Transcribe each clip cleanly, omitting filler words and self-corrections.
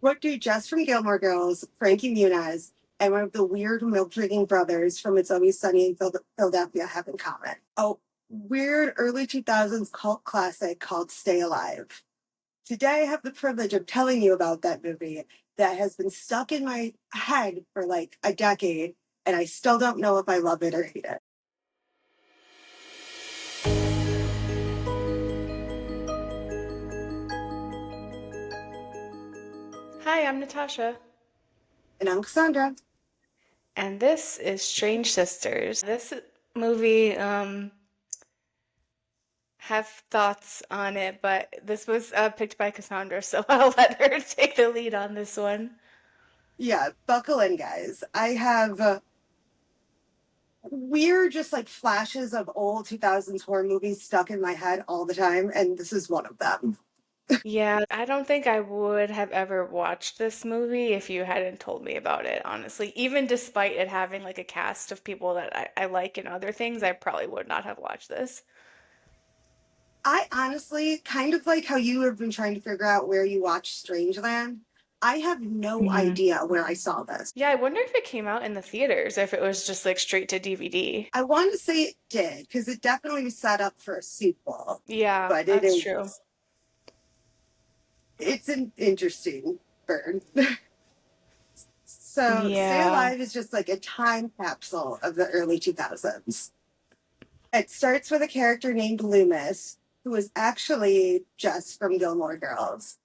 What do Jess from Gilmore Girls, Frankie Muniz, and one of the weird milk drinking brothers from It's Always Sunny in Philadelphia have in common? A weird early 2000s cult classic called Stay Alive. Today, I have the privilege of telling you about that movie that has been stuck in my head for like a decade, and I still don't know if I love it or hate it. Hi, I'm Natasha, And I'm Cassandra. and this is Strange Sisters. This movie, have thoughts on it, but this was picked by Cassandra, so I'll let her take the lead on this one. Yeah, buckle in, guys. I have weird, just like flashes of old 2000s horror movies stuck in my head all the time, and this is one of them. Yeah, I don't think I would have ever watched this movie if you hadn't told me about it, honestly. Even despite it having like a cast of people that I like in other things, I probably would not have watched this. I honestly, kind of like how you have been trying to figure out where you watched Strangeland, I have no Mhm. idea where I saw this. Yeah, I wonder if it came out in the theaters, or if it was just like straight to DVD. I want to say it did because it definitely was set up for a sequel, Yeah, but that's true. it's an interesting burn. So, Stay Yeah. Alive is just like a time capsule of the early 2000s. It starts with a character named Loomis, who was actually Jess from Gilmore Girls.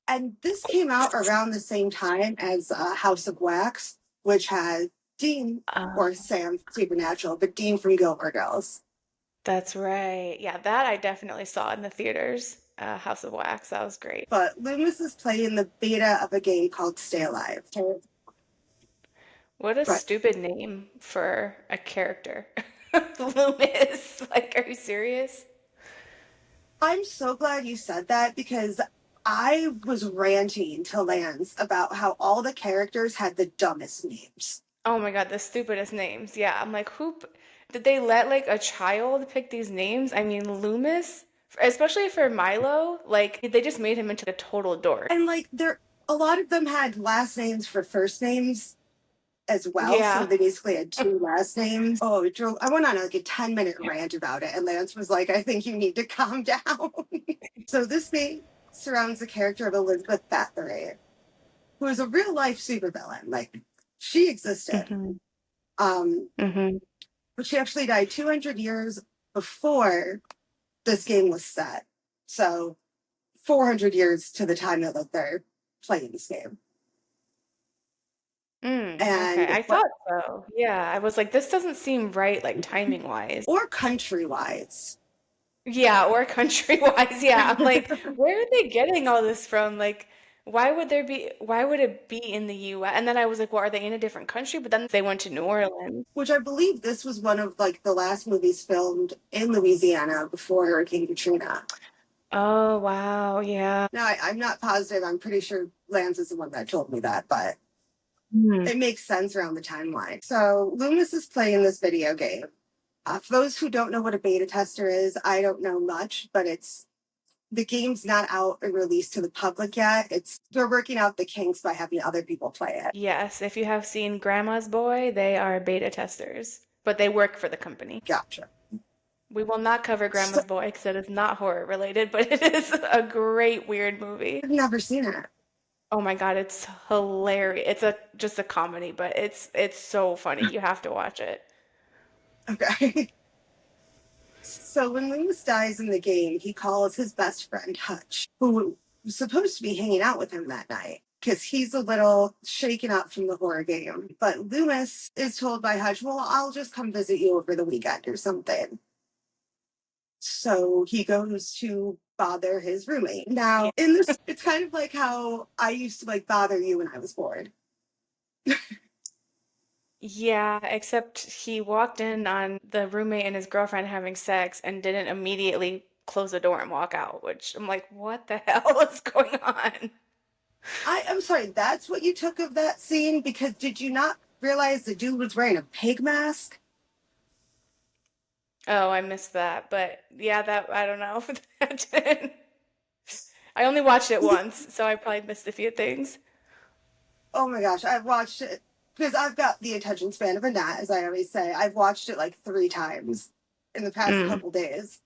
And this came out around the same time as House of Wax, which had Dean, or Um, Sam Supernatural, but Dean from Gilmore Girls. that's right. Yeah, that I definitely saw in the theaters. House of Wax, that was great. But Loomis is playing the beta of a game called Stay Alive. What a But stupid name for a character. Loomis. Like, are you serious? I'm so glad you said that because I was ranting to Lance about how all the characters had the dumbest names. Oh my God, the stupidest names. Yeah, I'm like, did they let like a child pick these names? I mean, Loomis, especially for Milo, like they just made him into a total dork. And like a lot of them had last names for first names as well. So Yeah. they basically had two last names. Oh, I went on like a 10-minute rant about it. And Lance was like, I think you need to calm down. So this name surrounds the character of Elizabeth Bathory, who is a real life supervillain. Like she existed. hmm Um, hmm but she actually died 200 years before this game was set. So 400 years to the time that they're playing this game. Okay, And I what, thought so. Yeah, I was like, this doesn't seem right, like timing wise. or country wise. Yeah, or country wise. Yeah, I'm like, where are they getting all this from? Like, why would it be in the US? And then I was like, well, are they in a different country? But then they went to New Orleans. Which I believe this was one of like the last movies filmed in Louisiana before Hurricane Katrina. Oh, wow. Yeah. Now I'm not positive. I'm pretty sure Lance is the one that told me that, but Hmm. it makes sense around the timeline. So Loomis is playing this video game. For those who don't know what a beta tester is, I don't know much, but it's the game's not out and released to the public yet. It's they're working out the kinks by having other people play it. Yes, if you have seen Grandma's Boy, they are beta testers, but they work for the company. Gotcha. We will not cover So, Grandma's Boy because it is not horror related, but it is a great weird movie. I've never seen it. Oh my God, it's hilarious. It's a just a comedy, but it's so funny. You have to watch it. Okay. So when Loomis dies in the game, he calls his best friend Hutch, who was supposed to be hanging out with him that night because he's a little shaken up from the horror game. But Loomis is told by Hutch, well, I'll just come visit you over the weekend or something. So he goes to bother his roommate. Now, in this, it's kind of like how I used to like bother you when I was bored. Yeah, except he walked in on the roommate and his girlfriend having sex and didn't immediately close the door and walk out, which I'm like, what the hell is going on? I'm sorry, that's what you took of that scene? Because did you not realize the dude was wearing a pig mask? Oh, I missed that. But yeah, that I don't know. That didn't- I only watched it once, so I probably missed a few things. Oh my gosh, I've watched it because I've got the attention span of a gnat, as I always say. I've watched it like 3 times in the past Mm. couple days.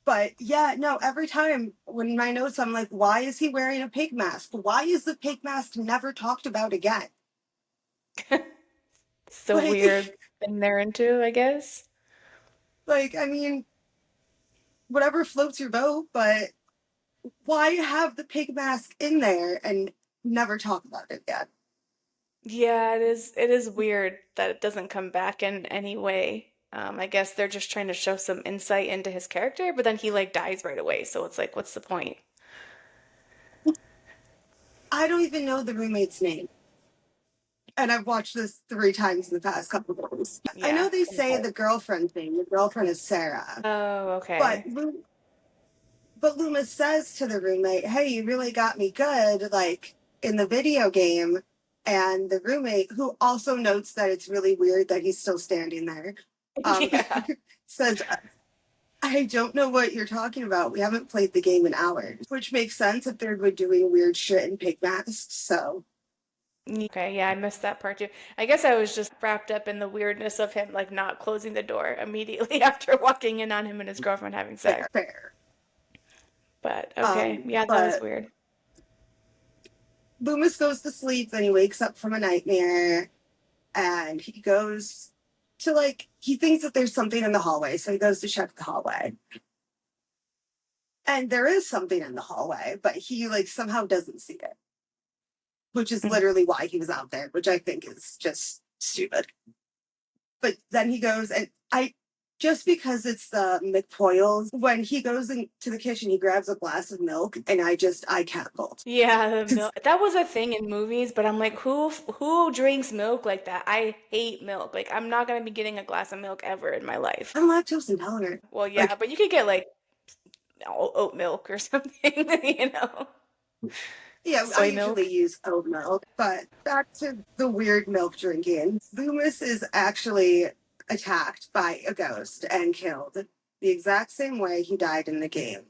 But yeah, no, every time when my notes, I'm like, why is he wearing a pig mask? Why is the pig mask never talked about again? So Like, weird thing they're into, I guess. I mean, whatever floats your boat, but why have the pig mask in there and never talk about it again? Yeah, it is weird that it doesn't come back in any way. I guess they're just trying to show some insight into his character, but then he like dies right away, so it's like, what's the point? I don't even know the roommate's name. And I've watched this 3 times in the past couple of days. I know Yeah. they say the girlfriend thing. The girlfriend is Sarah, Oh, but okay. but Loomis says to the roommate, "Hey, you really got me good, like in the video game." And the roommate, who also notes that it's really weird that he's still standing there, um, Yeah. says, "I don't know what you're talking about. We haven't played the game in hours," which makes sense if they're doing weird shit in pig masks. So Okay, yeah, I missed that part too. I guess I was just wrapped up in the weirdness of him like not closing the door immediately after walking in on him and his girlfriend having sex. fair, fair. But okay, yeah, that was But weird. Loomis goes to sleep, then he wakes up from a nightmare, and he goes to he thinks that there's something in the hallway, so he goes to check the hallway. And there is something in the hallway, but he somehow doesn't see it, which is Mhm. literally why he was out there, which I think is just stupid. But then he goes and I just because it's the McPoyles, when he goes into the kitchen, he grabs a glass of milk, and I cackled. Yeah, the Because milk. That was a thing in movies, but I'm like, who drinks milk like that? I hate milk. Like, I'm not gonna be getting a glass of milk ever in my life. I'm lactose intolerant. Well, yeah, Like, but you could get like oat milk or something, yeah, I soy usually milk. use oat milk, but back to the weird milk drinking. Loomis is actually attacked by a ghost and killed the exact same way he died in the game.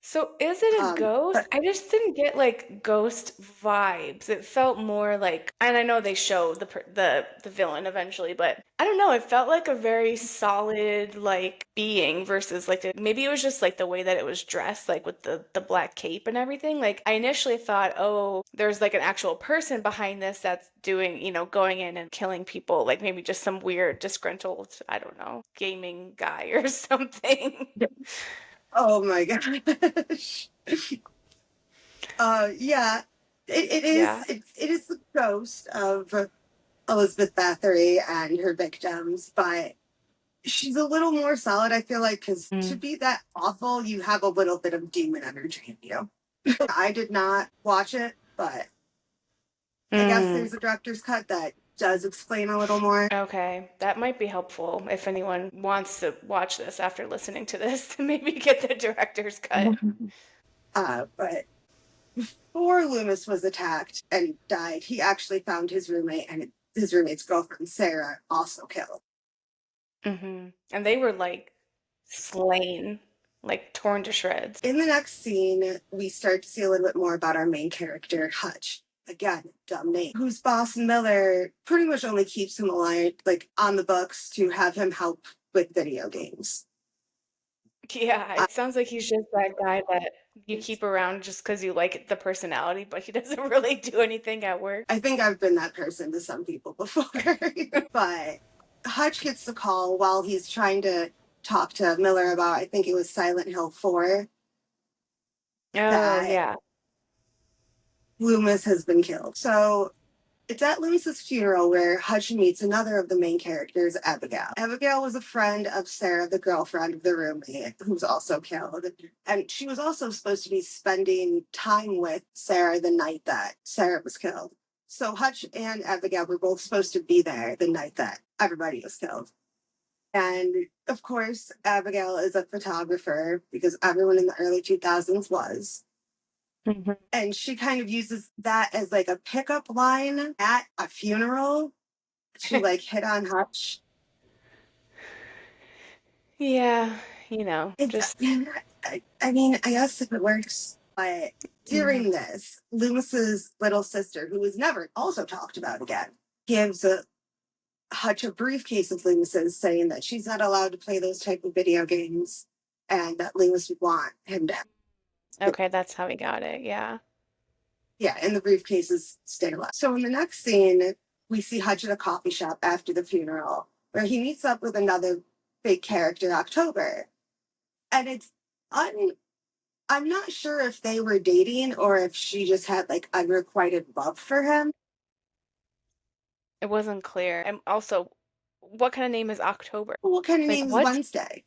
So is it a ghost? But I just didn't get like ghost vibes. It felt more like, and I know they show the villain eventually, but I don't know. It felt like a very solid like being versus like maybe it was just like the way that it was dressed, like with the black cape and everything. Like I initially thought, oh, there's like an actual person behind this that's doing, going in and killing people, like maybe just some weird disgruntled, I don't know, gaming guy or something. oh my gosh. Yeah, it is Yeah. it is the ghost of Elizabeth Bathory and her victims, but she's a little more solid, I feel like, because to Mm. be that awful, you have a little bit of demon energy in you. I did not watch it, but I guess Mm. there's a director's cut that does explain a little more. Okay, that might be helpful if anyone wants to watch this after listening to this to maybe get the director's cut. But before Loomis was attacked and died, he actually found his roommate and his roommate's girlfriend, Sarah, also killed. And they were like slain, like torn to shreds. In the next scene, we start to see a little bit more about our main character, Hutch. Again, dumb name. Whose boss Miller pretty much only keeps him alive, on the books to have him help with video games. Yeah, I, it sounds like he's just that guy that you keep around just because you like the personality, but he doesn't really do anything at work. I think I've been that person to some people before. But Hutch gets the call while he's trying to talk to Miller about, I think it was Silent Hill 4, Oh, that yeah. Loomis has been killed. So it's at Loomis's funeral where Hutch meets another of the main characters, Abigail. Abigail was a friend of Sarah, the girlfriend of the roommate, who's also killed. And she was also supposed to be spending time with Sarah the night that Sarah was killed. So Hutch and Abigail were both supposed to be there the night that everybody was killed. And of course, Abigail is a photographer because everyone in the early 2000s was. Mhm. And she kind of uses that as a pickup line at a funeral to hit on Hutch. Yeah, It, just I mean, I guess if it works. But Mhm. during this, Loomis's little sister, who was never also talked about again, gives Hutch a briefcase of Loomis's, saying that she's not allowed to play those type of video games, and that Loomis would want him to. Okay, that's how he got it. Yeah. Yeah, and the briefcase is sterilized. So in the next scene, we see Hutch at a coffee shop after the funeral, where he meets up with another big character, October, and I'm not sure if they were dating or if she just had like unrequited love for him. It wasn't clear. And also, what kind of name is October? What kind of Like name is what? Wednesday?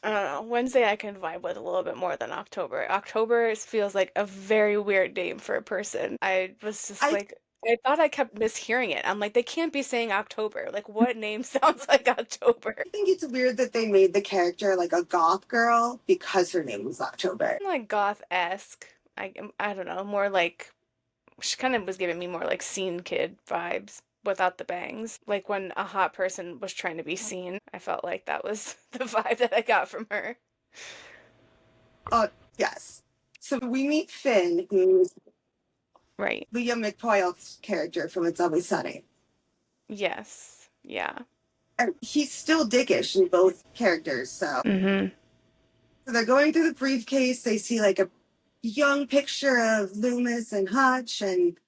I don't know. Wednesday I can vibe with a little bit more than October. October feels like a very weird name for a person. I was just I like, I thought I kept mishearing it. I'm like, they can't be saying October. Like, what name sounds like October? think it's weird that they made the character like a goth girl because her name was October. Like goth-esque. I don't know, more like she kind of was giving me more like scene kid vibes without the bangs. Like when a hot person was trying to be seen, I felt like that was the vibe that I got from her. Yes. So we meet Finn, who's Right. Leah McPoyle's character from It's Always Sunny. Yes. Yeah. And he's still dickish in both characters. Mm-hmm. So they're going through the briefcase. They see like a young picture of Loomis and Hutch, and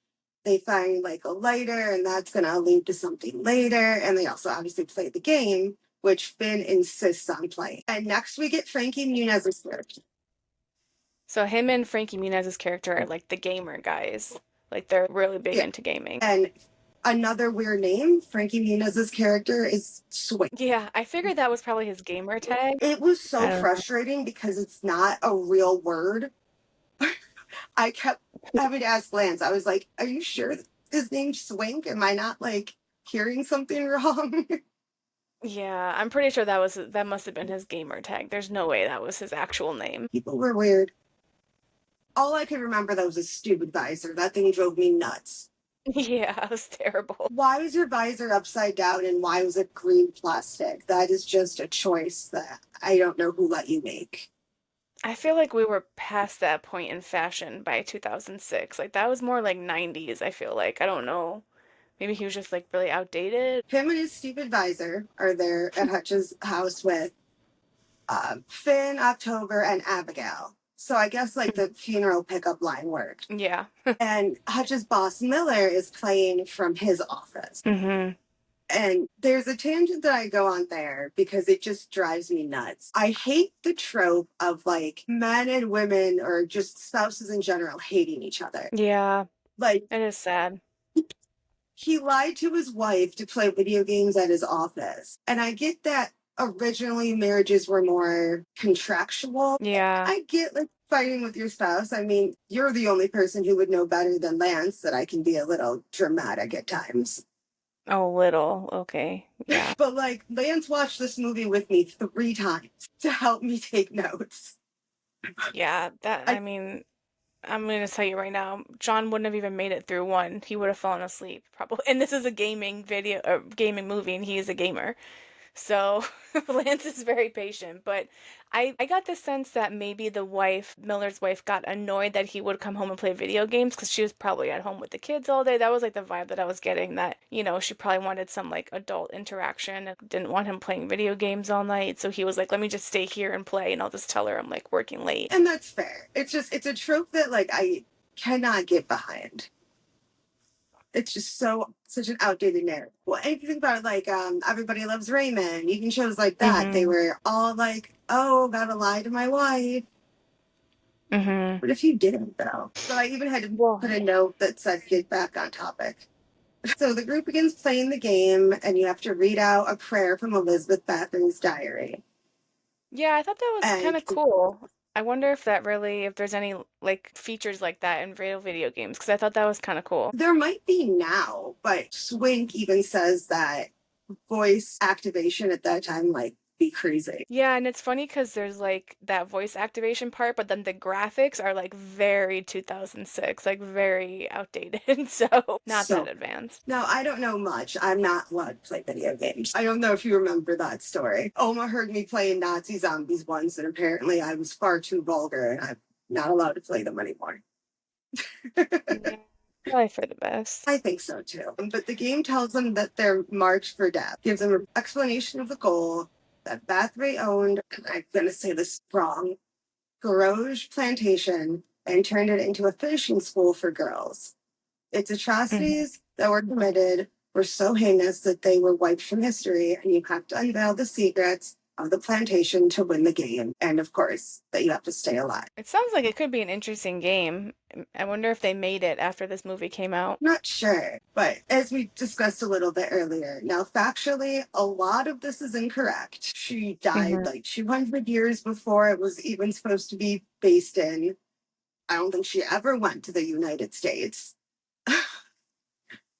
they find like a lighter, and that's going to lead to something later. And they also obviously play the game, which Finn insists on playing. And next we get Frankie Muniz's character. So him and Frankie Muniz's character are like the gamer guys. Like they're really big Yeah. into gaming. And another weird name, Frankie Muniz's character is Swing. Yeah, I figured that was probably his gamer tag. It was I so don't know. frustrating because it's not a real word. I kept having to ask Lance. I was like, "Are you sure his name's Swink? Am I not like hearing something wrong?" Yeah, I'm pretty sure that must have been his gamer tag. There's no way that was his actual name. People were weird. All I could remember that was a stupid visor. That thing drove me nuts. Yeah, it was terrible. Why was your visor upside down and why was it green plastic? That is just a choice that I don't know who let you make. I feel like we were past that point in fashion by 2006. Like that was more like 90s, I feel like. I don't know. Maybe he was just like really outdated. Him and his stupid visor are there at Hutch's house with Finn, October, and Abigail. So I guess like the funeral pickup line worked. Yeah. And Hutch's boss Miller is playing from his office. Mm-hmm. And there's a tangent that I go on there because it just drives me nuts. I hate the trope of like men and women or just spouses in general hating each other. Yeah, Like it is sad. he lied to his wife to play video games at his office. And I get that originally marriages were more contractual. Yeah. I get like fighting with your spouse. I mean, you're the only person who would know better than Lance that I can be a little dramatic at times. Oh, little. Okay. Yeah. But like Lance watched this movie with me 3 times to help me take notes. Yeah, that I I mean, I'm gonna tell you right now, John wouldn't have even made it through one. He would have fallen asleep, probably. And this is a gaming video, or gaming movie, and he is a gamer. So Lance is very patient, but I got the sense that maybe the wife, Miller's wife, got annoyed that he would come home and play video games because she was probably at home with the kids all day. That was like the vibe that I was getting, that, she probably wanted some like adult interaction and didn't want him playing video games all night. So he was like, let me just stay here and play, and I'll just tell her I'm like working late. and that's fair. It's a trope that like I cannot get behind. It's just such an outdated narrative. Well, if you think about it, like Everybody Loves Raymond, even shows like that, they Mm-hmm. were all like, "Oh, gotta lie to my wife." Mm-hmm. What if you didn't though? So I even had to Well, put a note that said, "Get back on topic." So the group begins playing the game, and you have to read out a prayer from Elizabeth Bathory's diary. yeah, I thought that was kind And of cool. I wonder if there's any like features like that in real video games, because I thought that was kind of cool. there might be now, but Swink even says that voice activation at that time like be crazy. Yeah, and it's funny because there's like that voice activation part, but then the graphics are like very 2006, like very outdated, so not that So advanced. now I don't know much. I'm not allowed to play video games. I don't know if you remember that story. Oma heard me playing Nazi zombies once, and apparently I was far too vulgar, and I'm not allowed to play them anymore. Yeah, probably for the best. I think so too. But the game tells them that they're marked for death, gives them an explanation of the goal that Bathory owned, and I'm going to say this wrong, Garage Plantation, and turned it into a finishing school for girls. Its Mhm. atrocities that were committed were so heinous that they were wiped from history, and you have to unveil the secrets of the plantation to win the game. And of course, that you have to stay alive. It sounds like it could be an interesting game. I wonder if they made it after this movie came out. Not sure, but as we discussed a little bit earlier, now factually, a lot of this is incorrect. She died Hmm. like 200 years before it was even supposed to be based in. I don't think she ever went to the United States.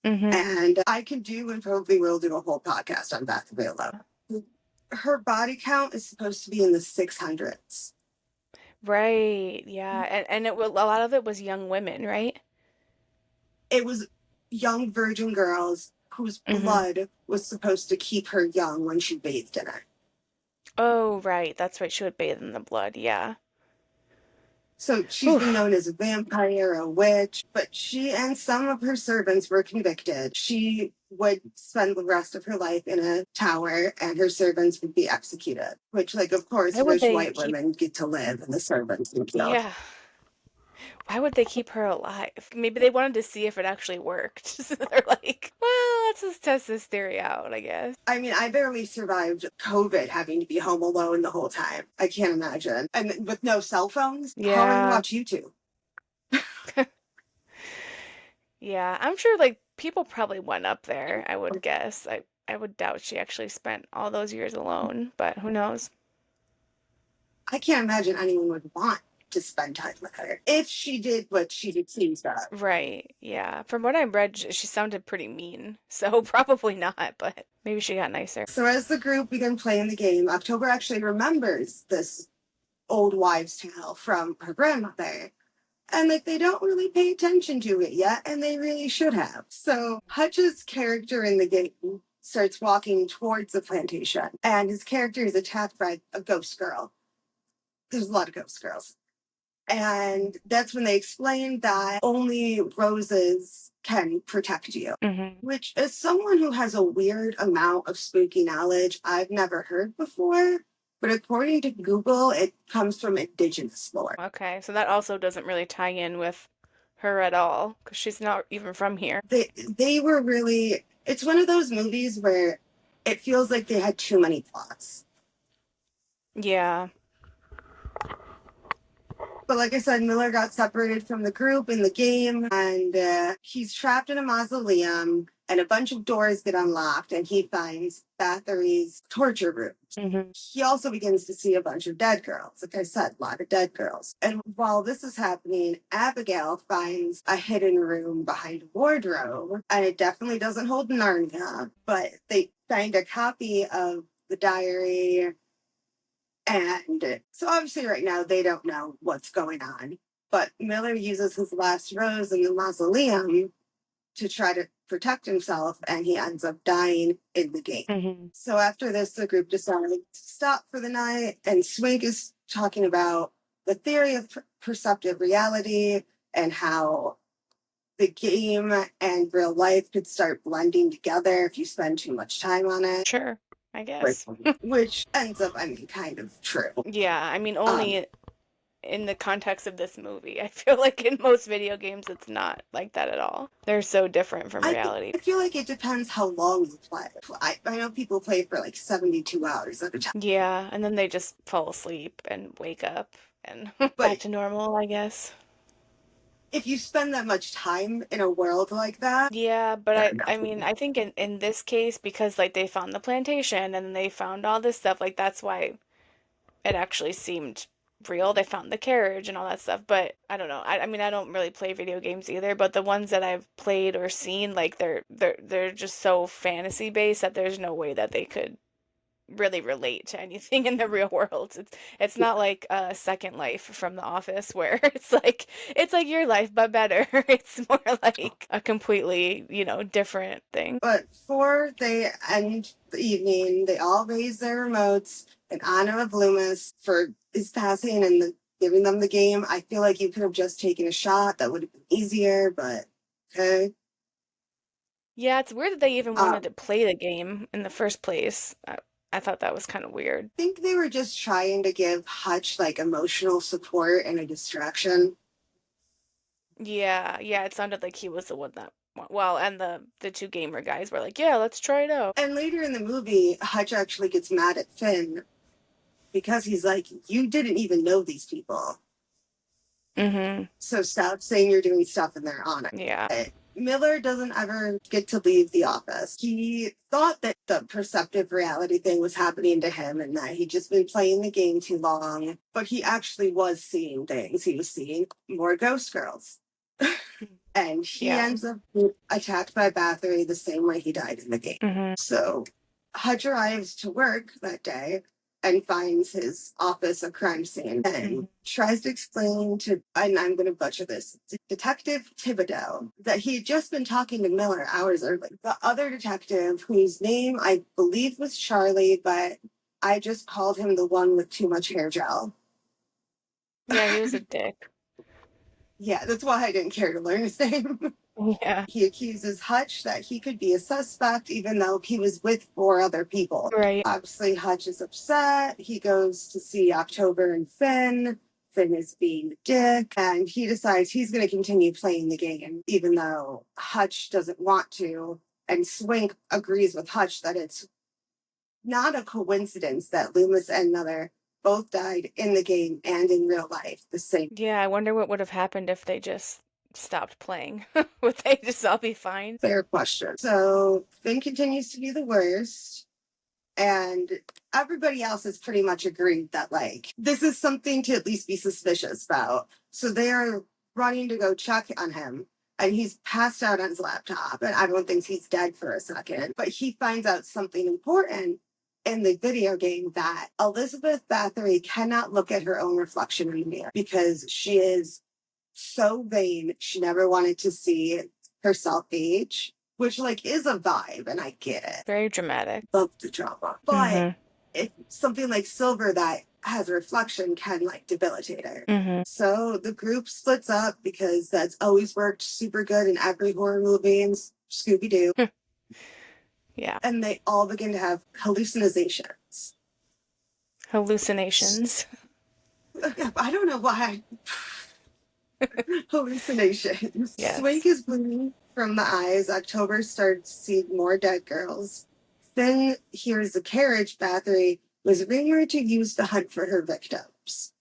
Hmm. And I can do and probably will do a whole podcast on Beth Vela. Her body count is supposed to be in the 600s. Right, yeah, and it a lot of it was young women, right? It was young virgin girls whose Hmm. blood was supposed to keep her young when she bathed in it. Oh, right, that's right. She would bathe in the blood. Yeah. So she's Whew. been known as a vampire, a witch, but she and some of her servants were convicted. She would spend the rest of her life in a tower and her servants would be executed, which, like, of course, Why would rich they white keep? women get to live and the servants would be killed. Yeah. Why would they keep her alive? Maybe they wanted to see if it actually worked. So they're like, well, let's just test this theory out, I guess. I mean, I barely survived COVID having to be home alone the whole time. I can't imagine. And with no cell phones, how are you Yeah. watch YouTube? Yeah, I'm sure like people probably went up there, I would guess. I would doubt she actually spent all those years alone, but who knows? I can't imagine anyone would want to spend time with her if she did what she did seems to. Right. Yeah. From what I read, she sounded pretty mean. So probably not, but maybe she got nicer. So as the group began playing the game, October actually remembers this old wives' tale from her grandmother. And like they don't really pay attention to it yet, and they really should have. So Hutch's character in the game starts walking towards the plantation, and his character is attacked by a ghost girl. There's a lot of ghost girls. And that's when they explain that only roses can protect you. Hmm. Which, as someone who has a weird amount of spooky knowledge, I've never heard before. But according to Google, it comes from indigenous lore. Okay, so that also doesn't really tie in with her at all, because she's not even from here. They were really. It's one of those movies where it feels like they had too many plots. Yeah. But like I said, Miller got separated from the group in the game, and he's trapped in a mausoleum, and a bunch of doors get unlocked, and he finds Bathory's torture room. Hmm. He also begins to see a bunch of dead girls. Like I said, a lot of dead girls. And while this is happening, Abigail finds a hidden room behind a wardrobe, and it definitely doesn't hold Narnia, but they find a copy of the diary, and so obviously right now they don't know what's going on. But Miller uses his last rose in the mausoleum to try to protect himself, and he ends up dying in the game. Hmm. So after this, the group decided to stop for the night, and Swig is talking about the theory of perceptive reality and how the game and real life could start blending together if you spend too much time on it, Sure, I guess. which ends up, I mean, kind of true. Yeah, I mean, Um, only in the context of this movie. I feel like in most video games, it's not like that at all. They're so different from reality. I feel like it depends how long you play. I know people play for like 72 hours at a time, Yeah, and then they just fall asleep and wake up and back but to normal, I guess. if you spend that much time in a world like that, Yeah, but fair I enough. mean, I think in this case, because like they found the plantation and they found all this stuff, like that's why it actually seemed real. They found the carriage and all that stuff. But I don't know. I mean, I don't really play video games either, but the ones that I've played or seen, like they're just so fantasy based that there's no way that they could really relate to anything in the real world. It's not like a Second Life from The Office where it's like your life but better. It's more like a completely, different thing. But before they end the evening, they all raise their remotes in honor of Loomis for his passing and giving them the game. I feel like you could have just taken a shot. That would have been easier, but okay. Yeah, it's weird that they even I wanted to play the game in the first place. I thought that was kind of weird. think they were just trying to give Hutch like emotional support and a distraction. Yeah, yeah, it sounded like he was the one that well, and the two gamer guys were like, "Yeah, let's try it out." And later in the movie, Hutch actually gets mad at Finn because he's like, "You didn't even know these people. Mm-hmm. So stop saying you're doing stuff in their honor." Yeah. Miller doesn't ever get to leave the office. He thought that the perceptive reality thing was happening to him and that he'd just been playing the game too long, but he actually was seeing things. He was seeing more ghost girls. And he Yeah. ends up attacked by Bathory the same way he died in the game. Mm-hmm. So Hutch arrives to work that day and finds his office a crime scene and tries to explain to, and I'm going to butcher this, Detective Thibodeau, that he had just been talking to Miller hours early. The other detective, whose name I believe was Charlie, but I just called him the one with too much hair gel. Yeah, he was a dick. Yeah, that's why I didn't care to learn his name. Yeah. He accuses Hutch that he could be a suspect even though he was with four other people. Right. Obviously, Hutch is upset. He goes to see October and Finn. Finn is being a dick, and he decides he's going to continue playing the game, even though Hutch doesn't want to. And Swink agrees with Hutch that it's not a coincidence that Loomis and Miller both died in the game and in real life the same. Yeah, I wonder what would have happened if they just stopped playing. Would they just all be fine? Fair question. So Finn continues to be the worst. And everybody else has pretty much agreed that like this is something to at least be suspicious about. So they are running to go check on him, and he's passed out on his laptop, and everyone thinks he's dead for a second. But he finds out something important in the video game, that Elizabeth Bathory cannot look at her own reflection in the mirror because she is so vain. She never wanted to see herself age, which like is a vibe, and I get it. Very dramatic. Love the drama. But if something like Silver that has a reflection can like debilitate her. Mm-hmm. So the group splits up because that's always worked super good in every horror movie and Scooby Doo. Yeah. And they all begin to have hallucinations. Hallucinations. I don't know why. Hallucinations. Yes. Swink is bleeding from the eyes. October starts seeing more dead girls. Then hears the carriage Bathory was rumored to use to hunt for her victims.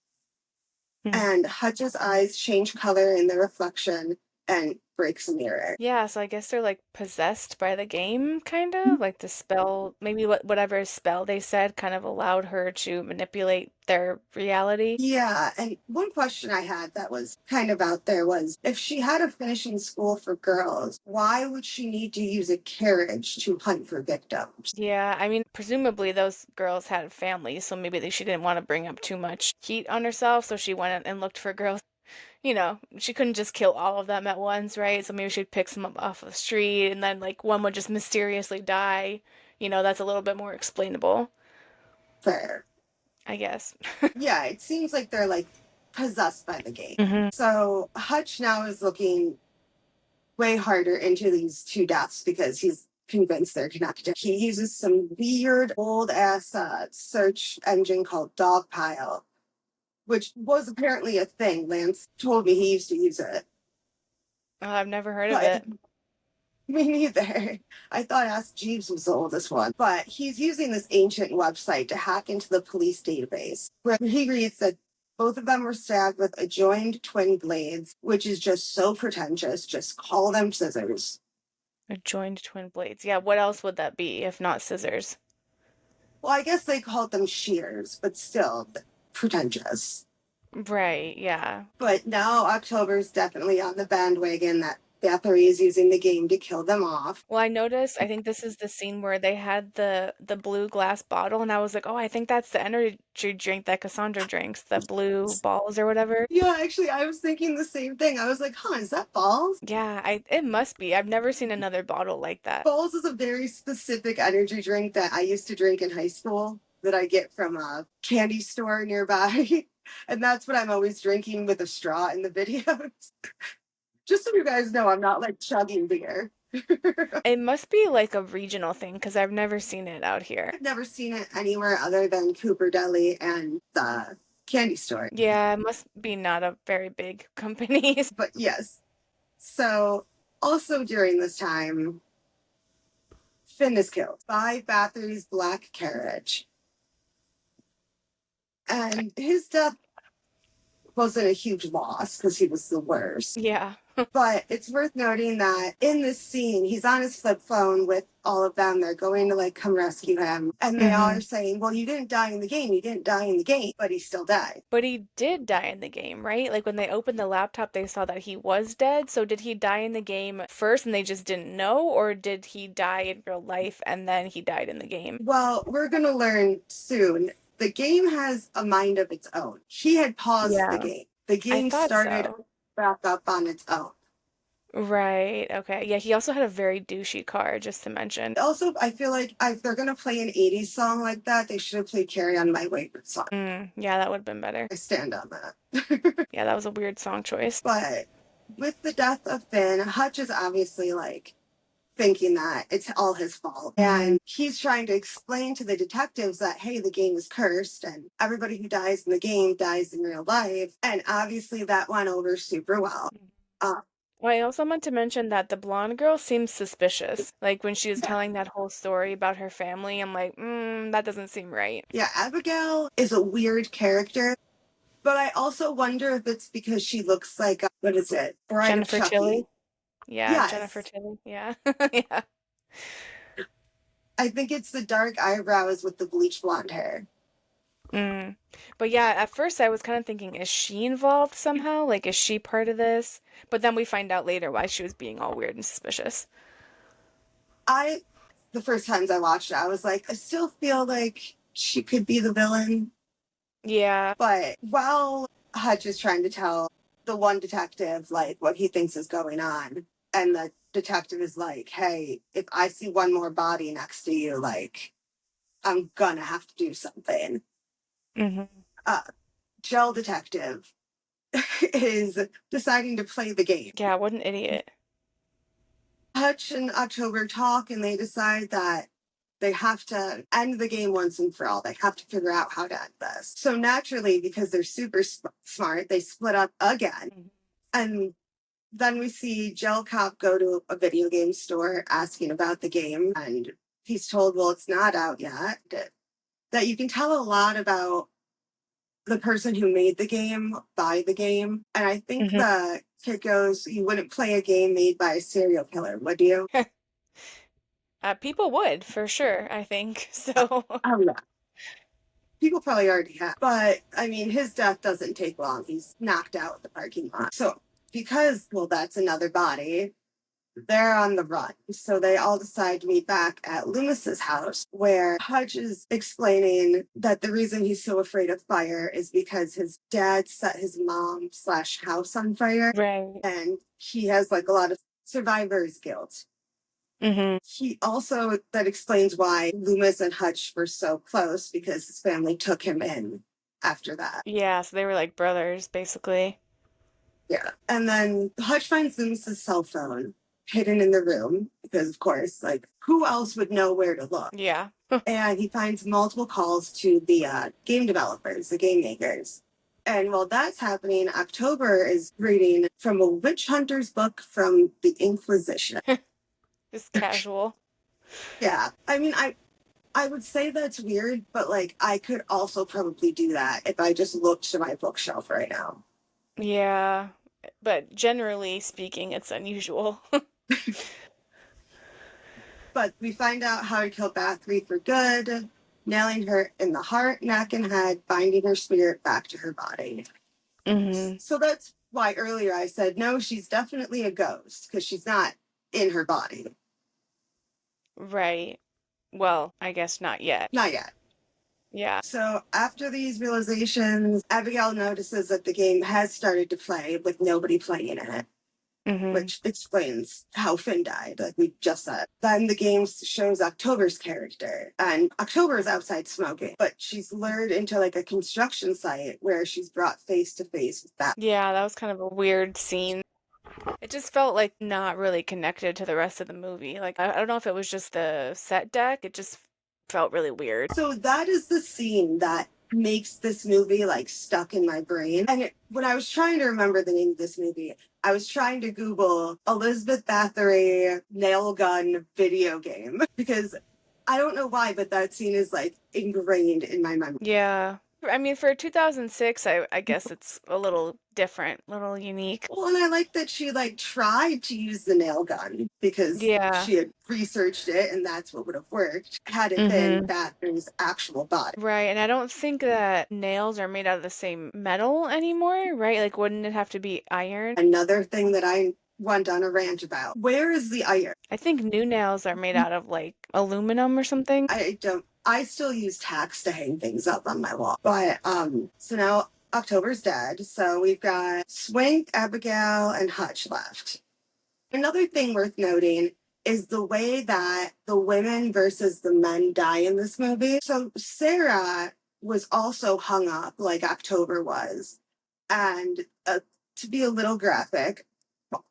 And Hutch's eyes change color in the reflection and breaks a mirror. Yeah, so I guess they're like possessed by the game, kind of like the spell, maybe whatever spell they said kind of allowed her to manipulate their reality. Yeah, and one question I had that was kind of out there was, if she had a finishing school for girls, why would she need to use a carriage to hunt for victims? Yeah, I mean, presumably those girls had families, so maybe she didn't want to bring up too much heat on herself, so she went and looked for girls. She couldn't just kill all of them at once, right? So maybe she'd pick some up off the street and then like one would just mysteriously die. That's a little bit more explainable, Fair. I guess. Yeah, it seems like they're like possessed by the game. Mm-hmm. So Hutch now is looking way harder into these two deaths because he's convinced they're connected. He uses some weird old ass search engine called Dogpile, which was apparently a thing. Lance told me he used to use it. Oh, I've never heard of But it. me neither. I thought Ask Jeeves was the oldest one. But he's using this ancient website to hack into the police database, where he reads that both of them were stabbed with adjoined twin blades, which is just so pretentious. Just call them scissors. Adjoined twin blades. Yeah, what else would that be if not scissors? Well, I guess they called them shears, but still pretentious. Right, yeah. But now October's definitely on the bandwagon that Bathory is using the game to kill them off. Well, I noticed, I think this is the scene where they had the blue glass bottle, and I was like, oh, I think that's the energy drink that Cassandra drinks, the blue balls or whatever. Yeah, actually, I was thinking the same thing. I was like, huh, is that balls? Yeah, it must be. I've never seen another bottle like that. Balls is a very specific energy drink that I used to drink in high school that I get from a candy store nearby. And that's what I'm always drinking with a straw in the videos. Just so you guys know, I'm not like chugging beer. It must be like a regional thing because I've never seen it out here. I've never seen it anywhere other than Cooper Deli and the candy store. Yeah, it must be not a very big company. But yes. So also during this time, Finn is killed by Bathory's black carriage. And his death wasn't a huge loss because he was the worst. Yeah. But it's worth noting that in this scene, he's on his flip phone with all of them. They're going to like come rescue him. And they all are saying, well, you didn't die in the game. You didn't die in the game, but he still died. But he did die in the game, right? Like when they opened the laptop, they saw that he was dead. So did he die in the game first and they just didn't know? Or did he die in real life and then he died in the game? Well, we're going to learn soon. The game has a mind of its own. He had paused the game. The game started back up on its own. Right. Okay. Yeah, he also had a very douchey car, just to mention. Also, I feel like if they're going to play an 80s song like that, they should have played Carry On My Wayward Song. Yeah, that would have been better. I stand on that. Yeah, that was a weird song choice. But with the death of Finn, Hutch is obviously like thinking that it's all his fault. And he's trying to explain to the detectives that, hey, the game is cursed and everybody who dies in the game dies in real life. And obviously that went over super well. Well, I also meant to mention that the blonde girl seems suspicious. Like when she was telling that whole story about her family, I'm like, that doesn't seem right. Yeah, Abigail is a weird character. But I also wonder if it's because she looks like, what is it? Bride Jennifer of Chucky. Tilly? Yeah, Yes. Jennifer Tilly. Yeah. Yeah. I think it's the dark eyebrows with the bleach blonde hair. But yeah, at first I was kind of thinking, is she involved somehow? Like, is she part of this? But then we find out later why she was being all weird and suspicious. The first times I watched it, I was like, I still feel like she could be the villain. Yeah. But while Hutch is trying to tell the one detective, like, what he thinks is going on, and the detective is like, hey, if I see one more body next to you, like, I'm gonna have to do something. Gel detective is deciding to play the game. Yeah, what an idiot. Hutch and October talk, and they decide that they have to end the game once and for all. They have to figure out how to end this. So naturally, because they're super smart, they split up again. And then we see Gel Cop go to a video game store asking about the game. And he's told, well, it's not out yet. That you can tell a lot about the person who made the game by the game. And I think the kid goes, you wouldn't play a game made by a serial killer, would you? People would, for sure, I think. So. Oh, yeah. People probably already have. But, I mean, his death doesn't take long. He's knocked out in the parking lot. So, because, well, that's another body, they're on the run. So they all decide to meet back at Loomis's house, where Hutch is explaining that the reason he's so afraid of fire is because his dad set his mom/house on fire. Right. And he has like a lot of survivor's guilt. He also, that explains why Loomis and Hutch were so close, because his family took him in after that. Yeah, so they were like brothers, basically. Yeah. And then Hutch finds Loomis's cell phone hidden in the room, because of course, like, who else would know where to look? Yeah. And he finds multiple calls to the game developers, the game makers. And while that's happening, October is reading from a witch hunter's book from the Inquisition. Just casual. Yeah. I mean, I would say that's weird, but like, I could also probably do that if I just looked to my bookshelf right now. Yeah, but generally speaking, it's unusual. But we find out how to kill Bathory for good, nailing her in the heart, neck, and head, binding her spirit back to her body. So that's why earlier I said, no, she's definitely a ghost because she's not in her body. Right. Well, I guess not yet. Not yet. Yeah. So after these realizations, Abigail notices that the game has started to play with nobody playing in it, Mm-hmm. which explains how Finn died, like we just said. Then the game shows October's character, and October is outside smoking, but she's lured into like a construction site where she's brought face to face with that. Yeah, that was kind of a weird scene. It just felt like not really connected to the rest of the movie. Like, I don't know if it was just the set deck, it just felt really weird. So that is the scene that makes this movie like stuck in my brain. And when I was trying to remember the name of this movie, I was trying to Google Elizabeth Bathory nail gun video game because I don't know why, but that scene is like ingrained in my memory. Yeah. I mean, for 2006, I guess it's a little different, a little unique. Well, and I like that she like tried to use the nail gun because Yeah. she had researched it and that's what would have worked had it been Mm-hmm. Bathory's actual body. Right, and I don't think that nails are made out of the same metal anymore, right? Like, wouldn't it have to be iron? Another thing that I went on a rant about. Where is the iron? I think new nails are made out of like aluminum or something. I still use tacks to hang things up on my wall. But so now October's dead. So we've got Swink, Abigail, and Hutch left. Another thing worth noting is the way that the women versus the men die in this movie. So Sarah was also hung up like October was. And to be a little graphic,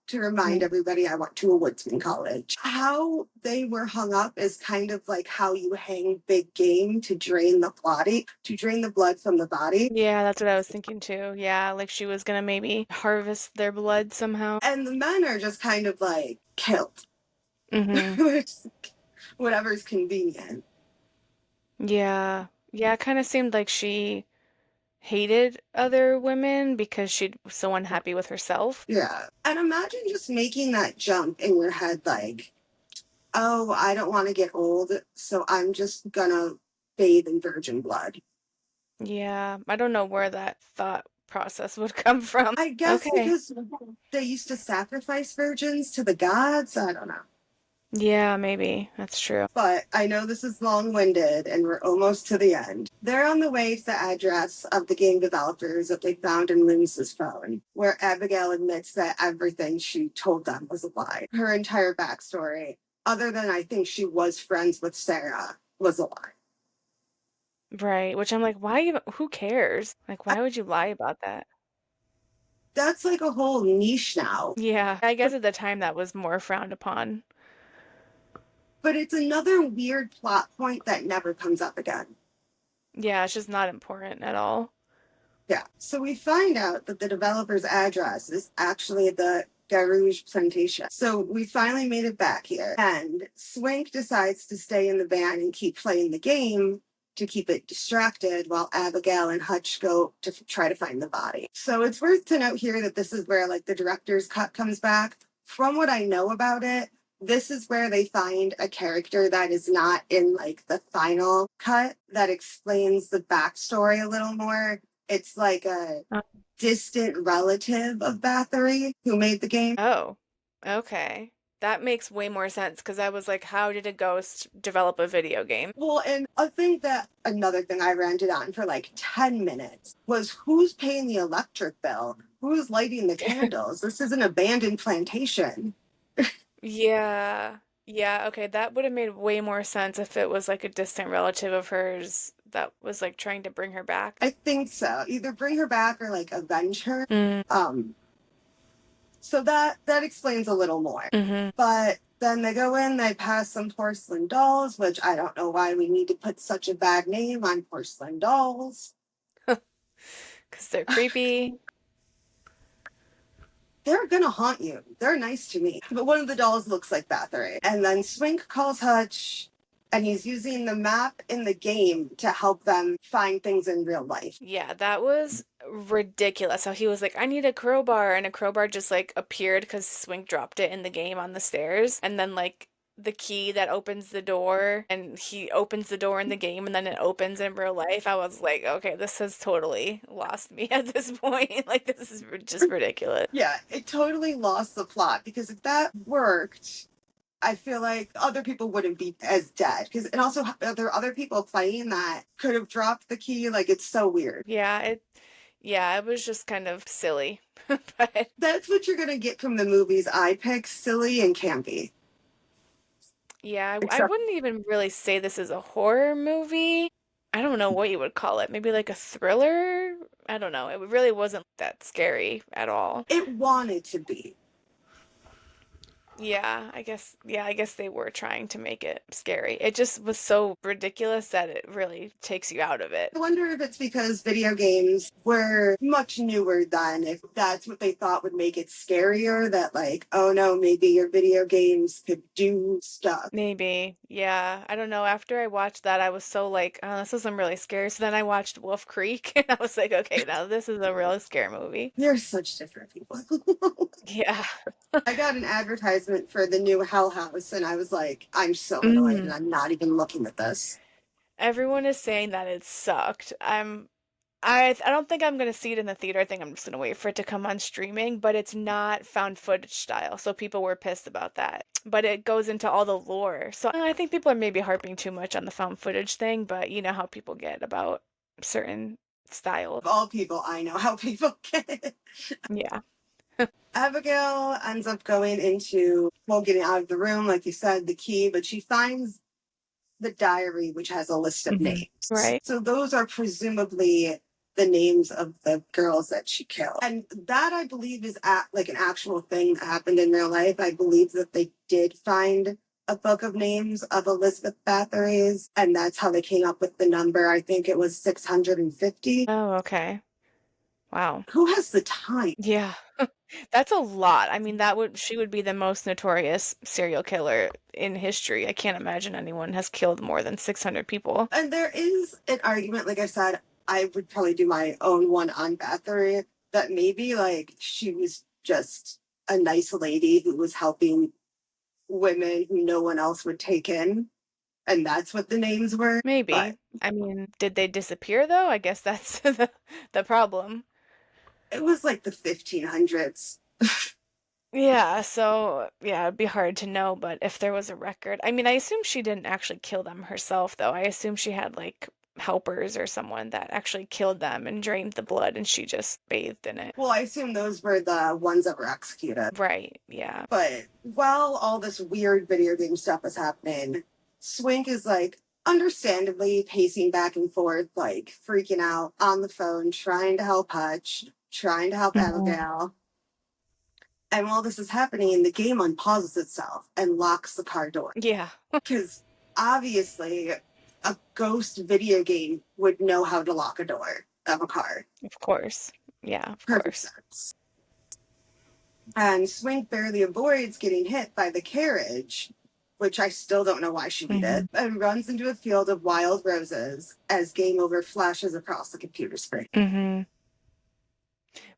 to remind everybody I went to a woodsman college. How they were hung up is kind of like how you hang big game to drain the body, to drain the blood from the body. Yeah, that's what I was thinking too. Yeah, like she was gonna maybe harvest their blood somehow. And the men are just kind of like killed, Mm-hmm. which whatever's convenient. Yeah. Yeah, it kind of seemed like she hated other women because she was so unhappy with herself. Yeah. And imagine just making that jump in your head like, oh, I don't want to get old, so I'm just gonna bathe in virgin blood. Yeah, I don't know where that thought process would come from. I guess Okay. because they used to sacrifice virgins to the gods. I don't know. Yeah, maybe. That's true. But I know this is long winded and we're almost to the end. They're on the way to the address of the game developers that they found in Linds's phone, where Abigail admits that everything she told them was a lie. Her entire backstory, other than I think she was friends with Sarah, was a lie. Right, which I'm like, why even, who cares? Like, why would you lie about that? That's like a whole niche now. Yeah, I guess at the time that was more frowned upon. But it's another weird plot point that never comes up again. Yeah, it's just not important at all. Yeah. So we find out that the developer's address is actually the Garouge plantation. So we finally made it back here. And Swink decides to stay in the van and keep playing the game to keep it distracted while Abigail and Hutch go to try to find the body. So it's worth to note here that this is where like the director's cut comes back. From what I know about it, this is where they find a character that is not in like the final cut that explains the backstory a little more. It's like a Uh, distant relative of Bathory who made the game. Oh, okay. That makes way more sense because I was like, how did a ghost develop a video game? Well, and I think that another thing I ranted on for like 10 minutes was who's paying the electric bill? Who's lighting the candles? This is an abandoned plantation. Yeah. Yeah, okay, that would have made way more sense if it was like a distant relative of hers that was like trying to bring her back. I think so. Either bring her back or like avenge her. Mm, So that explains a little more. mm-hmm. But then they go in, they pass some porcelain dolls, which I don't know why we need to put such a bad name on porcelain dolls. Because they're creepy. They're gonna haunt you. They're nice to me. But one of the dolls looks like Bathory. And then Swink calls Hutch, and he's using the map in the game to help them find things in real life. Yeah, that was ridiculous. How he was like, I need a crowbar, and a crowbar just like appeared because Swink dropped it in the game on the stairs, and then like the key that opens the door, and he opens the door in the game and then it opens in real life. I was like, okay, this has totally lost me at this point. Like, this is just ridiculous. Yeah, it totally lost the plot because if that worked, I feel like other people wouldn't be as dead. Because and also there are other people playing that could have dropped the key. Like it's so weird. Yeah, it was just kind of silly. But That's what you're gonna get from the movies I pick: silly and campy. yeah, I Except wouldn't even really say this is a horror movie. I don't know what you would call it. Maybe like a thriller? I don't know. It really wasn't that scary at all. it wanted to be. Yeah, I guess they were trying to make it scary. It just was so ridiculous that it really takes you out of it. I wonder if it's because video games were much newer then, if that's what they thought would make it scarier, that like, oh no, maybe your video games could do stuff. Maybe. Yeah. I don't know. After I watched that, I was so like, oh, this isn't really scary. So then I watched Wolf Creek and I was like, okay, now this is a real scary movie. They're such different people. Yeah. I got an advertisement for the new Hell House, and I was like, I'm so annoyed, and Mm. I'm not even looking at this. Everyone is saying that it sucked. I don't think I'm gonna see it in the theater. I think I'm just gonna wait for it to come on streaming, but it's not found footage style, so people were pissed about that. But it goes into all the lore. So I think people are maybe harping too much on the found footage thing, but you know how people get about certain styles. Of all people, I know how people get it. Yeah. Abigail ends up going into, well, getting out of the room, like you said, the key, but she finds the diary, which has a list of Hmm. names. Right. So those are presumably the names of the girls that she killed. And that I believe is like an actual thing that happened in real life. I believe that they did find a book of names of Elizabeth Bathory's, and that's how they came up with the number. I think it was 650. Oh, okay. Wow. Who has the time? Yeah. That's a lot. I mean, that would she would be the most notorious serial killer in history. I can't imagine anyone has killed more than 600 people. And there is an argument, like I said, I would probably do my own one on Bathory, that maybe like she was just a nice lady who was helping women who no one else would take in. And that's what the names were. But Maybe. I mean, did they disappear though? I guess that's the problem. it was like the 1500s. Yeah, so yeah, it'd be hard to know, but if there was a record, I mean, I assume she didn't actually kill them herself, though. I assume she had like helpers or someone that actually killed them and drained the blood and she just bathed in it. Well, I assume those were the ones that were executed. Right, yeah. But while all this weird video game stuff is happening, Swink is like understandably pacing back and forth, like freaking out on the phone, trying to help Hutch, trying to help Mhm. Abigail. And while this is happening, the game unpauses itself and locks the car door. Yeah, Because obviously, a ghost video game would know how to lock a door of a car. of course. Yeah, of Perfect course. sense. And Swink barely avoids getting hit by the carriage, which I still don't know why she Hmm. did, and runs into a field of wild roses as game over flashes across the computer screen. Hmm.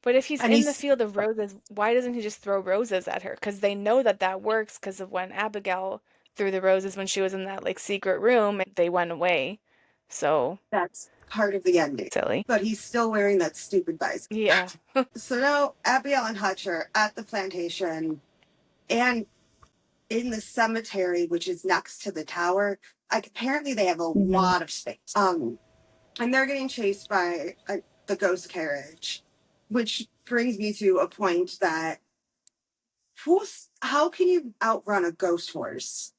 But if he's And in the he's field of roses, why doesn't he just throw roses at her? Because they know that that works because of when Abigail threw the roses when she was in that like secret room and they went away. So that's part of the ending. silly. But he's still wearing that stupid visor. Yeah. So now Abigail and Hutch are at the plantation and in the cemetery, which is next to the tower. Like apparently they have a Hmm. lot of space. And they're getting chased by the ghost carriage, which brings me to a point that how can you outrun a ghost horse?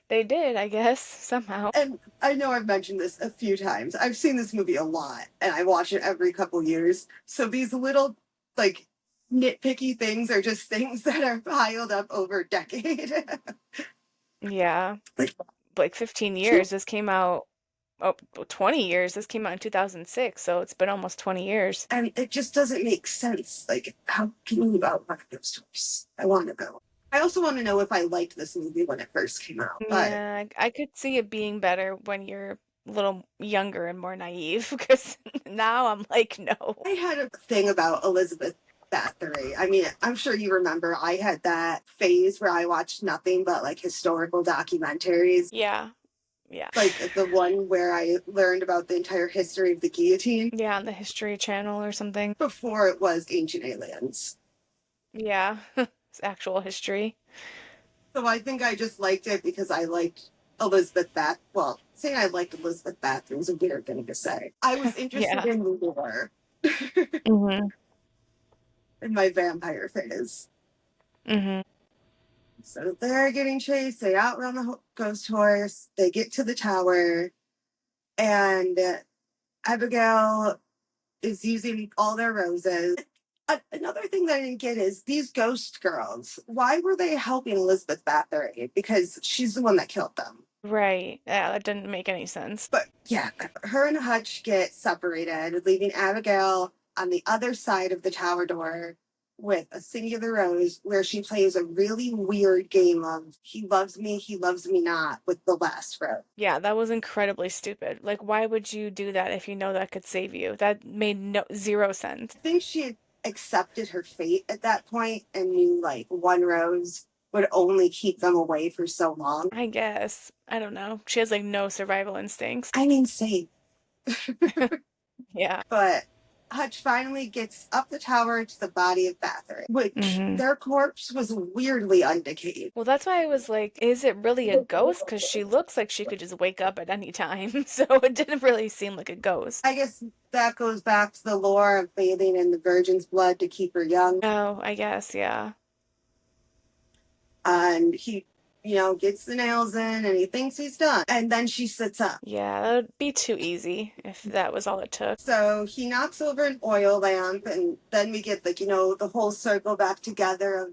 They did, I guess, somehow. And I know I've mentioned this a few times. I've seen this movie a lot, and I watch it every couple years. So these little like nitpicky things are just things that are piled up over a decade. Yeah. Like, Like 15 years. This came out, oh, 20 years. This came out in 2006, so it's been almost 20 years. and it just doesn't make sense. Like, how can you outrun a ghost horse? I want to know. I also want to know if I liked this movie when it first came out, but Yeah, I could see it being better when you're a little younger and more naive because now I'm like, no. I had a thing about Elizabeth Bathory. I mean, I'm sure you remember I had that phase where I watched nothing but like historical documentaries. Yeah. Yeah. Like the one where I learned about the entire history of the guillotine Yeah, on the History Channel or something. before it was Ancient Aliens. Yeah. It's actual history. So I think I just liked it because I liked Elizabeth Bath. Well, saying I liked Elizabeth Bathory is a weird thing to say. I was interested Yeah. in the lore Hmm. in my vampire phase. Hmm. So they're getting chased. They outrun the ghost horse. They get to the tower, and Abigail is using all their roses. Another thing that I didn't get is these ghost girls. Why were they helping Elizabeth Bathory? Because she's the one that killed them. Right. Yeah, that didn't make any sense. But yeah, her and Hutch get separated, leaving Abigail on the other side of the tower door with a singular rose where she plays a really weird game of he loves me not with the last rose. Yeah, that was incredibly stupid. Like, why would you do that if you know that could save you? That made no zero sense. I think she had accepted her fate at that point and knew like one rose would only keep them away for so long. I guess. I don't know. She has like no survival instincts. I mean, same. Yeah. But Hutch finally gets up the tower to the body of Bathory, which Hmm. their corpse was weirdly undecayed. Well, that's why I was like, is it really a ghost? Because she looks like she could just wake up at any time. So it didn't really seem like a ghost. I guess that goes back to the lore of bathing in the virgin's blood to keep her young. Oh, I guess, yeah. And he, gets the nails in and he thinks he's done. And then she sits up. Yeah, that would be too easy if that was all it took. So he knocks over an oil lamp, and then we get the whole circle back together of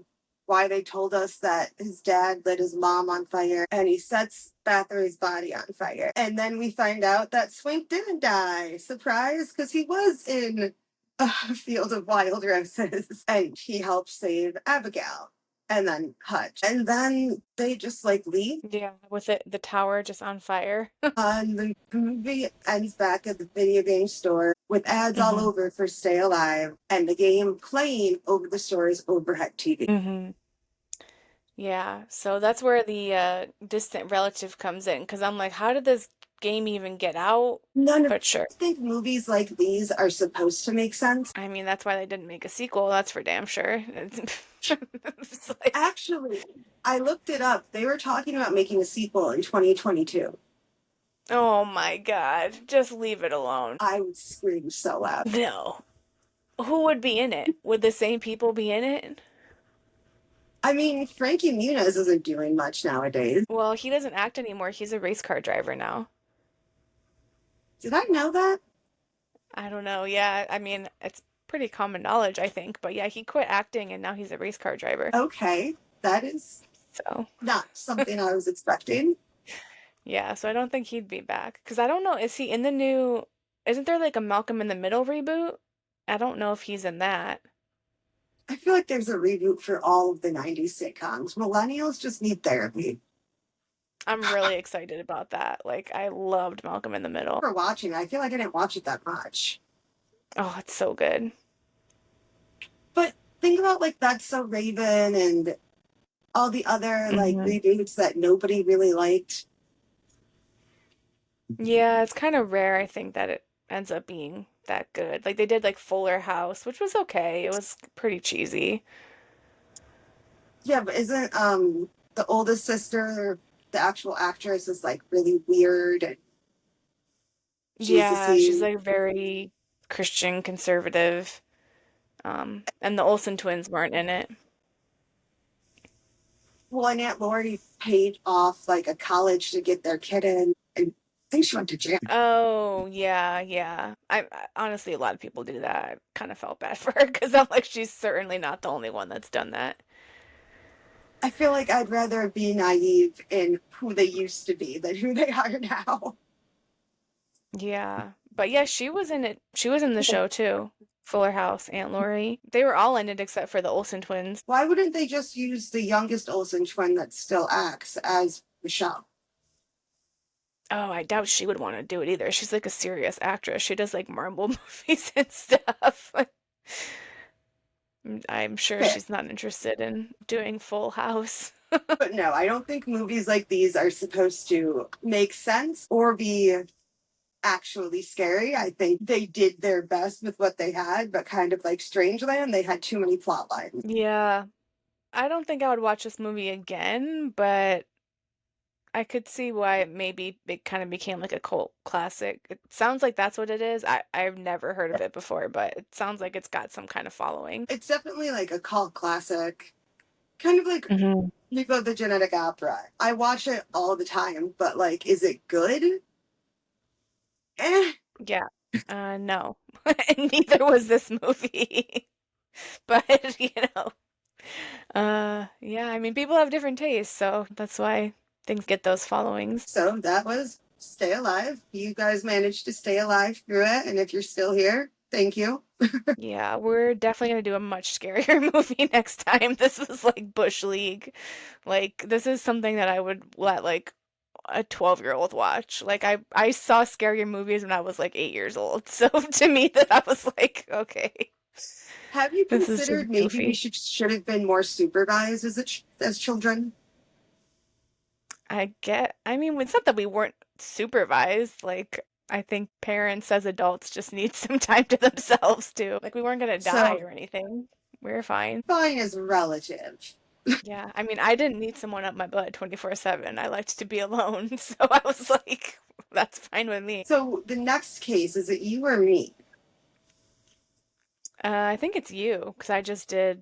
why they told us that his dad lit his mom on fire, and he sets Bathory's body on fire. And then we find out that Swink didn't die. Surprise, because he was in a field of wild roses, and he helped save Abigail. And then Hutch. And then they just like leave. Yeah, with the tower just on fire. The movie ends back at the video game store with ads all Hmm. over for Stay Alive and the game playing over the store's overhead TV. Hmm. Yeah, so that's where the distant relative comes in, because I'm like, how did this game even get out? None of But sure. I think movies like these are supposed to make sense. I mean, that's why they didn't make a sequel, that's for damn sure. It's like, Actually, I looked it up. They were talking about making a sequel in 2022. oh my God, just leave it alone. I would scream so loud. No. Who would be in it? Would the same people be in it? I mean, Frankie Muniz isn't doing much nowadays. Well, he doesn't act anymore. He's a race car driver now. Did I know that? I don't know. Yeah, I mean, it's pretty common knowledge, I think. But yeah, he quit acting and now he's a race car driver. Okay, that is So, not something I was expecting. yeah, so I don't think he'd be back. Because I don't know, is he in the new, isn't there like a Malcolm in the Middle reboot? I don't know if he's in that. I feel like there's a reboot for all of the 90s sitcoms. Millennials just need therapy. I'm really excited about that. Like, I loved Malcolm in the Middle. For watching, I feel like I didn't watch it that much. Oh, it's so good. But think about like That's So Raven and all the other like Hmm. reboots that nobody really liked. Yeah, it's kind of rare, I think, that it ends up being that good. Like, they did like Fuller House, which was okay. It was pretty cheesy. Yeah, but isn't the oldest sister, the actual actress, is like really weird and Yeah, she's Jesus-y. like very Christian conservative. And the Olsen twins weren't in it. Well, and Aunt Lori paid off like a college to get their kid in, and I think she went to jail. Oh, yeah, yeah. Honestly, a lot of people do that. I kind of felt bad for her because I'm like, she's certainly not the only one that's done that. I feel like I'd rather be naive in who they used to be than who they are now. Yeah. But yeah, she was in it. She was in the show too. Fuller House, Aunt Laurie. They were all in it except for the Olsen twins. Why wouldn't they just use the youngest Olsen twin that still acts as Michelle? Oh, I doubt she would want to do it either. She's like a serious actress. She does like Marvel movies and stuff. I'm sure Fair. she's not interested in doing Full House. But no, I don't think movies like these are supposed to make sense or be actually scary. I think they did their best with what they had, but kind of like Strangeland, they had too many plot lines. Yeah. I don't think I would watch this movie again, but I could see why maybe it kind of became like a cult classic. It sounds like that's what it is. I've never heard of it before, but it sounds like it's got some kind of following. It's definitely like a cult classic, kind of like Hmm. Nico the Genetic Opera. I watch it all the time, but like, is it good? Eh. Yeah. No. And neither was this movie. But, yeah, I mean, people have different tastes, so that's why things get those followings. So that was Stay Alive. You guys managed to stay alive through it, and if you're still here, thank you. Yeah, we're definitely gonna do a much scarier movie next time. This was like Bush League. Like, this is something that I would let like a 12-year-old watch. Like I saw scarier movies when I was like 8 years old. So to me that I was like, okay, Have you this is just considered maybe we goofy. should have been more supervised as children? I mean, it's not that we weren't supervised. Like, I think parents as adults just need some time to themselves too. Like, we weren't gonna die So or anything. We were fine. fine is relative. Yeah, I mean, I didn't need someone up my butt 24/7. I liked to be alone, so I was like, that's fine with me. So the next case, is it you or me? I think it's you, because I just did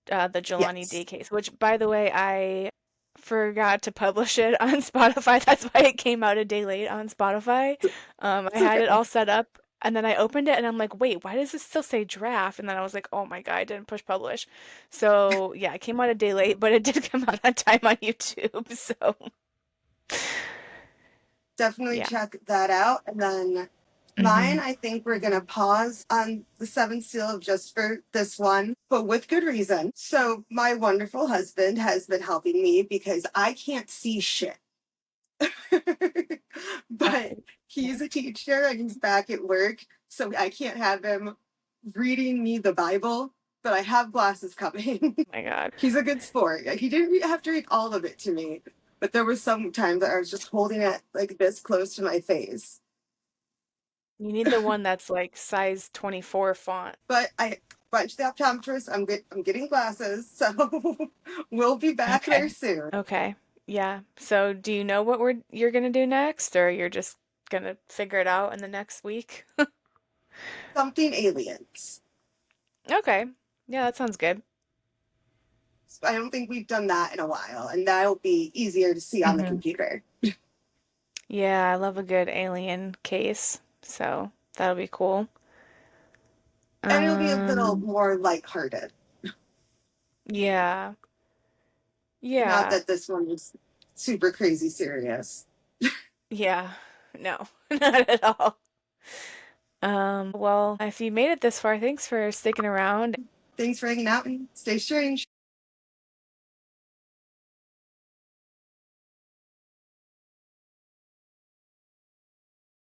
the Jelani Yes. D case, which, by the way, I forgot to publish it on Spotify. That's why it came out a day late on Spotify. I It's had it okay. all set up, and then I opened it, and I'm like, wait, why does this still say draft? And then I was like, oh my God, I didn't push publish. So yeah, it came out a day late, but it did come out on time on YouTube. So Definitely yeah. check that out. And then mine, Hmm. I think we're going to pause on the seventh seal just for this one, but with good reason. So, my wonderful husband has been helping me because I can't see shit. But Oh he's a teacher and he's back at work. So, I can't have him reading me the Bible, but I have glasses coming. my God. He's a good sport. He didn't have to read all of it to me, but there was some times that I was just holding it like this close to my face. You need the one that's like size 24 font. But I went to the optometrist. I'm getting glasses, so we'll be back Okay. there soon. Okay. Yeah. So do you know what you're gonna do next, or you're just gonna figure it out in the next week? Something aliens. Okay. Yeah, that sounds good. I don't think we've done that in a while, and that'll be easier to see on the Hmm. computer. Yeah, I love a good alien case, so that'll be cool. And it'll be a little Um, more lighthearted. yeah. Not Yeah. that this one is super crazy serious. Yeah. No, not at all. Well, if you made it this far, thanks for sticking around. Thanks for hanging out and stay strange.